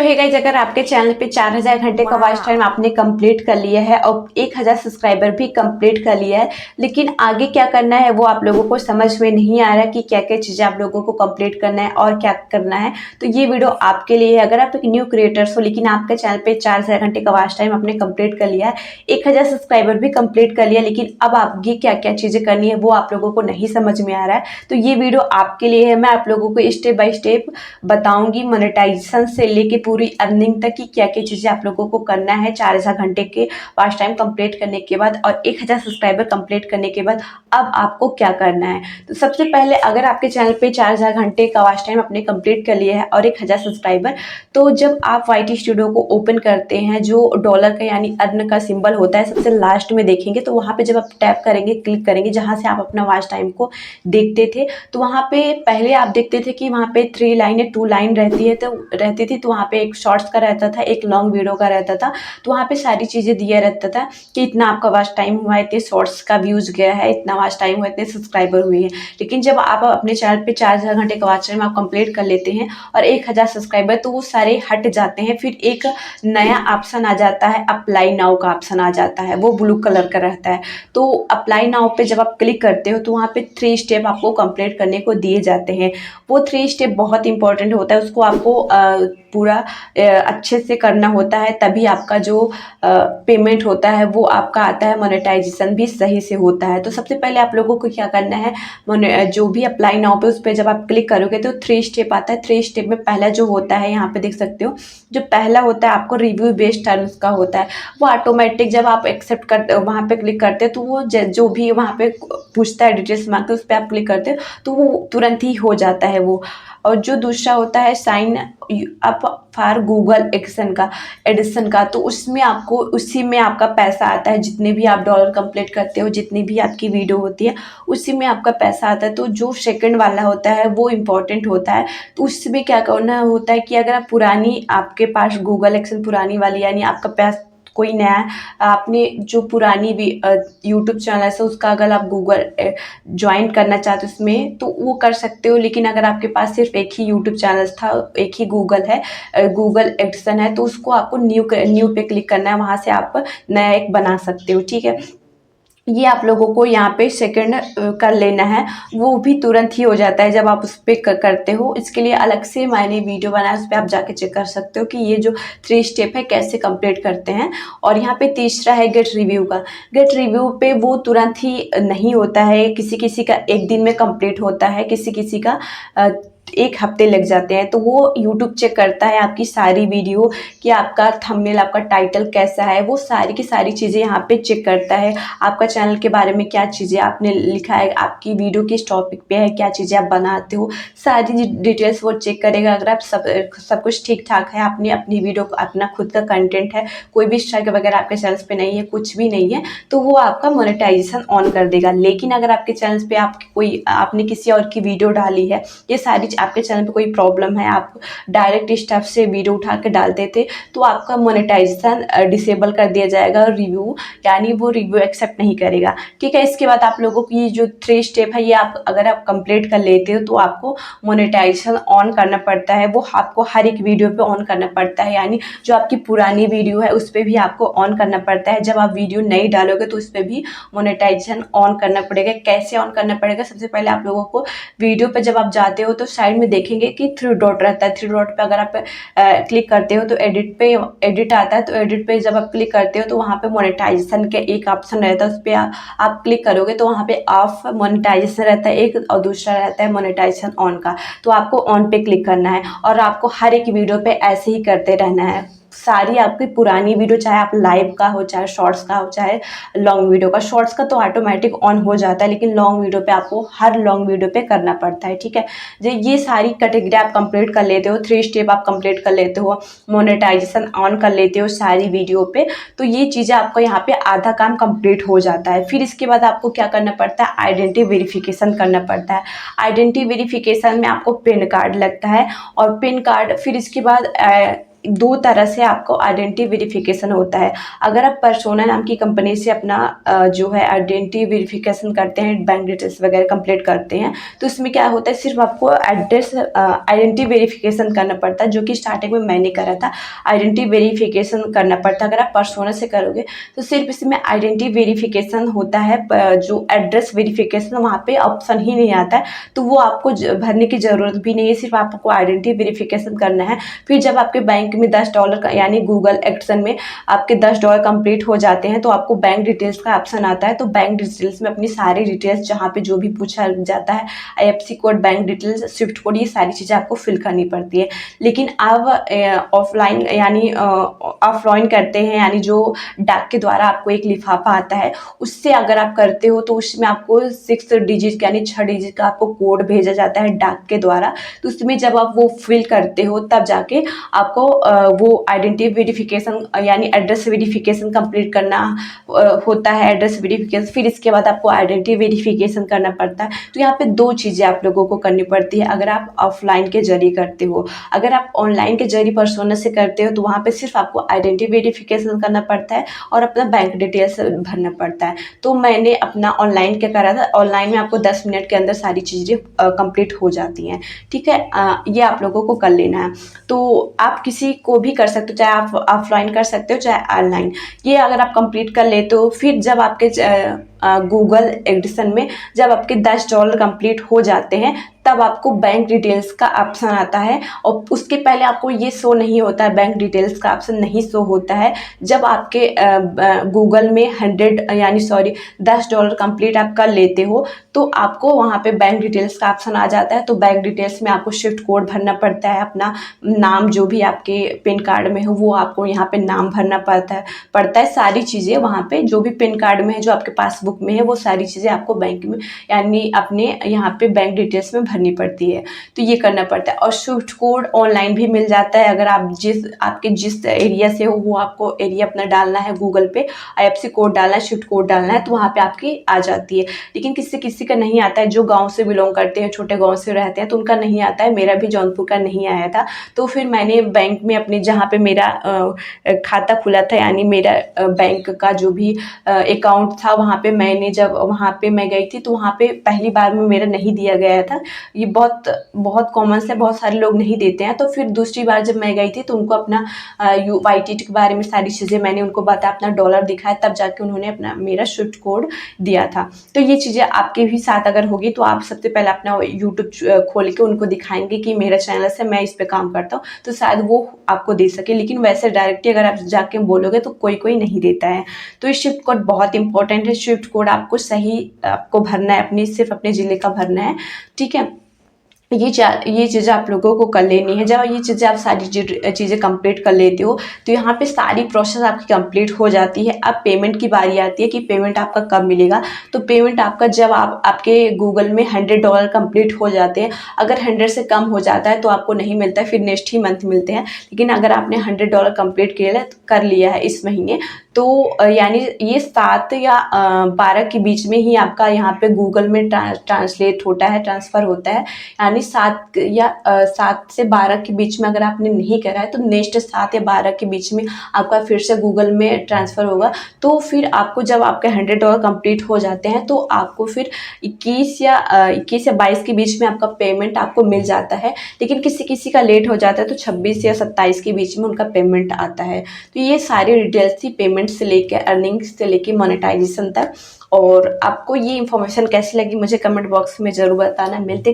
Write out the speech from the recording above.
है गाइस, अगर आपके चैनल पे 4000 घंटे का वॉच टाइम आपने कंप्लीट कर लिया है और 1000 सब्सक्राइबर भी कंप्लीट कर लिया है, लेकिन आगे क्या करना है वो आप लोगों को समझ में नहीं आ रहा कि क्या क्या चीज़ें आप लोगों को कंप्लीट करना है और क्या करना है। तो ये वीडियो आपके लिए है। अगर आप एक न्यू क्रिएटर्स हो लेकिन आपके चैनल पे 4000 घंटे का वॉच टाइम आपने कंप्लीट कर लिया है, 1000 सब्सक्राइबर भी कंप्लीट कर लिया, लेकिन अब आगे क्या क्या चीज़ें करनी है वो आप लोगों को नहीं समझ में आ रहा है, तो ये वीडियो आपके लिए है। मैं आप लोगों को स्टेप बाय स्टेप बताऊंगी मोनेटाइजेशन से लेके पूरी अर्निंग तक की क्या क्या चीज़ें आप लोगों को करना है 4000 घंटे के वॉच टाइम कंप्लीट करने के बाद और 1000 सब्सक्राइबर कंप्लीट करने के बाद अब आपको क्या करना है। तो सबसे पहले अगर आपके चैनल पे 4000 घंटे का वॉच टाइम आपने कंप्लीट कर लिया है और 1000 सब्सक्राइबर, तो जब आप YT स्टूडियो को ओपन करते हैं, जो डॉलर का यानी अर्न का सिंबल होता है सबसे लास्ट में देखेंगे, तो वहाँ पे जब आप टैप करेंगे, क्लिक करेंगे जहाँ से आप अपना वॉच टाइम को देखते थे, तो वहाँ पे पहले आप देखते थे कि वहाँ पे 3 लाइन या 2 लाइन रहती थी। तो वहाँ पे एक शॉर्ट्स का रहता था, एक लॉन्ग वीडियो का रहता था। तो वहाँ पे सारी चीज़ें दिया रहता था कि इतना आपका वॉच टाइम हुआ है, इतने शॉर्ट्स का व्यूज़ गया है, इतना वॉच टाइम हुआ, इतने सब्सक्राइबर हुए हैं। लेकिन जब आप अपने चैनल पे 4000 घंटे का वॉच टाइम आप कंप्लीट कर लेते हैं और 1000 सब्सक्राइबर, तो वो सारे हट जाते हैं। फिर एक नया ऑप्शन आ जाता है, अप्लाई नाउ का ऑप्शन आ जाता है, वो ब्लू कलर का रहता है। तो अप्लाई नाउ पे जब आप क्लिक करते हो तो वहाँ पे 3 स्टेप आपको कंप्लीट करने को दिए जाते हैं। वो 3 स्टेप बहुत इंपॉर्टेंट होता है, उसको आपको पूरा अच्छे से करना होता है, तभी आपका जो पेमेंट होता है वो आपका आता है, मोनेटाइजेशन भी सही से होता है। तो सबसे पहले आप लोगों को क्या करना है, जो भी अप्लाई नाउ पे उस पर जब आप क्लिक करोगे तो 3 स्टेप आता है। 3 स्टेप में पहला जो होता है, यहाँ पे देख सकते हो, जो पहला होता है आपको रिव्यू बेस्ड टर्म्स का होता है। वो ऑटोमेटिक जब आप एक्सेप्ट करते, वहाँ पे क्लिक करते हैं तो वो जो भी वहाँ पे पूछता है, डिटेल्स मांगते हैं, उस पर आप क्लिक करते हो तो वो तुरंत ही हो जाता है वो। और जो दूसरा होता है sign up for Google edition का, तो उसमें आपको, उसी में आपका पैसा आता है। जितने भी आप डॉलर कंप्लीट करते हो, जितनी भी आपकी वीडियो होती है, उसी में आपका पैसा आता है। तो जो सेकंड वाला होता है वो इम्पोर्टेंट होता है। तो उसमें क्या करना होता है कि अगर आप पुरानी, आपके पास गूगल एडिशन पुरानी वाली, यानी आपका पैसा कोई नया, आपने जो पुरानी भी यूट्यूब चैनल है उसका अगर आप गूगल ज्वाइन करना चाहते हो उसमें, तो वो कर सकते हो। लेकिन अगर आपके पास सिर्फ एक ही यूट्यूब चैनल था, एक ही गूगल है, गूगल एडिशन है, तो उसको आपको न्यू पे क्लिक करना है, वहाँ से आप नया एक बना सकते हो। ठीक है, ये आप लोगों को यहाँ पे सेकंड कर लेना है, वो भी तुरंत ही हो जाता है जब आप उस पर करते हो। इसके लिए अलग से मैंने वीडियो बनाया, उस पर आप जाके चेक कर सकते हो कि ये जो 3 स्टेप है कैसे कंप्लीट करते हैं। और यहाँ पे तीसरा है गेट रिव्यू का। गेट रिव्यू पे वो तुरंत ही नहीं होता है, किसी किसी का 1 दिन में कंप्लीट होता है, किसी किसी का 1 हफ्ते लग जाते हैं। तो वो यूट्यूब चेक करता है आपकी सारी वीडियो, कि आपका थंबनेल, आपका टाइटल कैसा है, वो सारी की सारी चीज़ें यहाँ पे चेक करता है। आपका चैनल के बारे में क्या चीज़ें आपने लिखा है, आपकी वीडियो किस टॉपिक पे है, क्या चीज़ें आप बनाते हो, सारी डिटेल्स वो चेक करेगा। अगर आप सब कुछ ठीक ठाक है, आपने अपनी वीडियो को, अपना खुद का कंटेंट है, कोई भी स्ट्राइक वगैरह आपके चैनल पे नहीं है, कुछ भी नहीं है, तो वो आपका मोनेटाइजेशन ऑन कर देगा। लेकिन अगर आपके चैनल पे आपने किसी और की वीडियो डाली है, ये सारी आपके चैनल पे कोई प्रॉब्लम है, आप डायरेक्ट स्टेप से वीडियो उठा के डाल देते, तो आपका मोनेटाइजेशन डिसेबल कर दिया जाएगा। रिव्यू, यानी वो रिव्यू एक्सेप्ट नहीं करेगा। ठीक है, इसके बाद आप लोगों की जो 3 स्टेप है, ये आप अगर आप कंप्लीट कर लेते हो तो आपको मोनेटाइजेशन ऑन करना पड़ता है। वो आपको हर एक वीडियो पे ऑन करना पड़ता है, यानी जो आपकी पुरानी वीडियो है उस पर भी आपको ऑन करना पड़ता है। जब आप वीडियो नहीं डालोगे तो उस पर भी मोनेटाइजेशन ऑन करना पड़ेगा। कैसे ऑन करना पड़ेगा, सबसे पहले आप लोगों को वीडियो पे जब आप जाते हो तो साइड में देखेंगे कि 3 डॉट रहता है। 3 डॉट पे अगर आप क्लिक करते हो तो एडिट आता है। तो एडिट पे जब आप क्लिक करते हो तो वहाँ पे मोनेटाइजेशन के एक ऑप्शन रहता है, उस पर आप क्लिक करोगे तो वहाँ पे ऑफ मोनेटाइजेशन रहता है एक, और दूसरा रहता है मोनेटाइजेशन ऑन का। तो आपको ऑन पे क्लिक करना है और आपको हर एक वीडियो पे ऐसे ही करते रहना है। सारी आपकी पुरानी वीडियो, चाहे आप लाइव का हो, चाहे शॉर्ट्स का हो, चाहे लॉन्ग वीडियो का। शॉर्ट्स का तो ऑटोमेटिक ऑन हो जाता है, लेकिन लॉन्ग वीडियो पे आपको हर लॉन्ग वीडियो पे करना पड़ता है। ठीक है, ये सारी कैटेगरी आप कंप्लीट कर लेते हो, 3 स्टेप आप कंप्लीट कर लेते हो, मोनेटाइजेशन ऑन कर लेते हो सारी वीडियो पे, तो ये चीज़ें आपको यहाँ पे आधा काम कंप्लीट हो जाता है। फिर इसके बाद आपको क्या करना पड़ता है, आइडेंटिटी वेरिफिकेशन करना पड़ता है। आइडेंटिटी वेरिफिकेशन में आपको पैन कार्ड लगता है, और पैन कार्ड, फिर इसके बाद दो तरह से आपको आइडेंटिटी वेरिफिकेशन होता है। अगर आप पर्सोना नाम की कंपनी से अपना जो है आइडेंटिटी वेरिफिकेशन करते हैं, बैंक डिटेल्स वगैरह कंप्लीट करते हैं, तो इसमें क्या होता है, सिर्फ आपको एड्रेस आइडेंटिटी वेरिफिकेशन करना पड़ता है, जो कि स्टार्टिंग में मैंने करा था। आइडेंटिटी वेरिफिकेशन करना पड़ता है। अगर आप पर्सोना से करोगे तो सिर्फ इसमें आइडेंटिटी वेरिफिकेशन होता है, जो एड्रेस वेरिफिकेशन वहाँ पे ऑप्शन ही नहीं आता है, तो वो आपको भरने की ज़रूरत भी नहीं है, सिर्फ आपको आइडेंटिटी वेरिफिकेशन करना है। फिर जब आपके बैंक में $10 का यानी गूगल एक्शन में आपके $10 कंप्लीट हो जाते हैं, तो आपको बैंक डिटेल्स का ऑप्शन आता है। तो बैंक डिटेल्स में अपनी सारी डिटेल्स जहाँ पे जो भी पूछा जाता है, IFSC code, bank details, Swift code, ये सारी चीज़ें आपको फिल करनी पड़ती है। लेकिन अब ऑफलाइन यानी ऑफलाइन करते हैं, यानी जो डाक के द्वारा आपको एक लिफाफा आता है, उससे अगर आप करते हो तो उसमें आपको 6 डिजिट यानी 6 डिजिट का आपको कोड भेजा जाता है डाक के द्वारा। तो उसमें जब आप वो फिल करते हो तब जाके आपको वो आइडेंटिटी वेरिफिकेशन यानी एड्रेस वेरिफिकेशन कंप्लीट करना होता है। एड्रेस वेरिफिकेशन, फिर इसके बाद आपको आइडेंटिटी वेरिफिकेशन करना पड़ता है। तो यहाँ पे दो चीज़ें आप लोगों को करनी पड़ती है अगर आप ऑफलाइन के जरिए करते हो। अगर आप ऑनलाइन के जरिए पर्सोना से करते हो तो वहाँ पे सिर्फ आपको आइडेंटिटी वेरिफिकेशन करना पड़ता है और अपना बैंक डिटेल्स भरना पड़ता है। तो मैंने अपना ऑनलाइन क्या करा था, ऑनलाइन में आपको 10 मिनट के अंदर सारी चीज़ें कंप्लीट हो जाती हैं। ठीक है, ये आप लोगों को कर लेना है। तो आप किसी को भी कर सकते हो, चाहे आप ऑफलाइन कर सकते हो चाहे ऑनलाइन। ये अगर आप कंप्लीट कर लेते हो, फिर जब आपके गूगल एडिशन में जब आपके $10 कंप्लीट हो जाते हैं, तब आपको बैंक डिटेल्स का ऑप्शन आता है। और उसके पहले आपको ये शो नहीं होता है, बैंक डिटेल्स का ऑप्शन नहीं शो होता है। जब आपके गूगल में $10 कंप्लीट आप कर लेते हो, तो आपको वहाँ पे बैंक डिटेल्स का ऑप्शन आ जाता है। तो बैंक डिटेल्स में आपको शिफ्ट कोड भरना पड़ता है, अपना नाम जो भी आपके पैन कार्ड में हो वो आपको यहाँ पे नाम भरना पड़ता है। सारी चीज़ें वहाँ पे जो भी पैन कार्ड में है, जो आपके पासबुक में है, वो सारी चीज़ें आपको बैंक में यानी अपने यहाँ पे बैंक डिटेल्स में भरनी पड़ती है। तो ये करना पड़ता है। और स्विफ्ट कोड ऑनलाइन भी मिल जाता है। अगर आप आपके जिस एरिया से हो वो आपको एरिया अपना डालना है, गूगल पे IFSC कोड डालना है, स्विफ्ट कोड डालना है, तो वहाँ पे आपकी आ जाती है। लेकिन किसी का नहीं आता है, जो गाँव से बिलोंग करते हैं, छोटे गाँव से रहते हैं, तो उनका नहीं आता है। मेरा भी जौनपुर का नहीं आया था। तो फिर मैंने बैंक में अपने जहाँ पे मेरा खाता खुला था, यानी मेरा बैंक का जो भी अकाउंट था, वहाँ पे मैंने जब वहाँ पे मैं गई थी, तो वहाँ पे पहली बार में मेरा नहीं दिया गया था। ये बहुत कॉमन से, बहुत सारे लोग नहीं देते हैं। तो फिर दूसरी बार जब मैं गई थी तो उनको अपना YTT के बारे में सारी चीज़ें मैंने उनको बताया, अपना डॉलर दिखाया, तब जाके उन्होंने अपना मेरा स्विफ्ट कोड दिया था। तो ये चीज़ें आपके भी साथ अगर होगी तो आप सबसे पहले अपना यूट्यूब खोल के उनको दिखाएंगे कि मेरा चैनल से मैं इस पर काम करता हूँ, तो शायद वो आपको दे सके। लेकिन वैसे डायरेक्टली अगर आप जाके बोलोगे तो कोई नहीं देता है। तो ये स्विफ्ट कोड बहुत इंपॉर्टेंट है। स्विफ्ट कोड आपको सही आपको भरना है, सिर्फ अपने ज़िले का भरना है। ठीक है, ये चीज़ें आप लोगों को कर लेनी है। जब ये चीज़ें आप सारी चीज़ें कंप्लीट कर लेते हो तो यहाँ पे सारी प्रोसेस आपकी कंप्लीट हो जाती है। अब पेमेंट की बारी आती है कि पेमेंट आपका कब मिलेगा। तो पेमेंट आपका जब आपके गूगल में $100 कंप्लीट हो जाते हैं। अगर 100 से कम हो जाता है तो आपको नहीं मिलता है, फिर नेक्स्ट ही मंथ मिलते हैं। लेकिन अगर आपने $100 कंप्लीट कर लिया है इस महीने, तो यानी ये 7 या 12 के बीच में ही आपका यहाँ पे गूगल में ट्रांसलेट होता है, ट्रांसफ़र होता है। यानी 7 से 12 के बीच में अगर आपने नहीं करा है तो नेक्स्ट 7 या 12 के बीच में आपका फिर से गूगल में ट्रांसफ़र होगा। तो फिर आपको जब आपके $100 कंप्लीट हो जाते हैं तो आपको फिर 21 या 22 के बीच में आपका पेमेंट आपको मिल जाता है। लेकिन किसी का लेट हो जाता है तो 26 या 27 के बीच में उनका पेमेंट आता है। तो ये सारी डिटेल्स थी पेमेंट से लेकर अर्निंग्स से लेकर मोनेटाइजेशन तक। और आपको ये इन्फॉर्मेशन कैसी लगी मुझे कमेंट बॉक्स में ज़रूर बताना। मिलते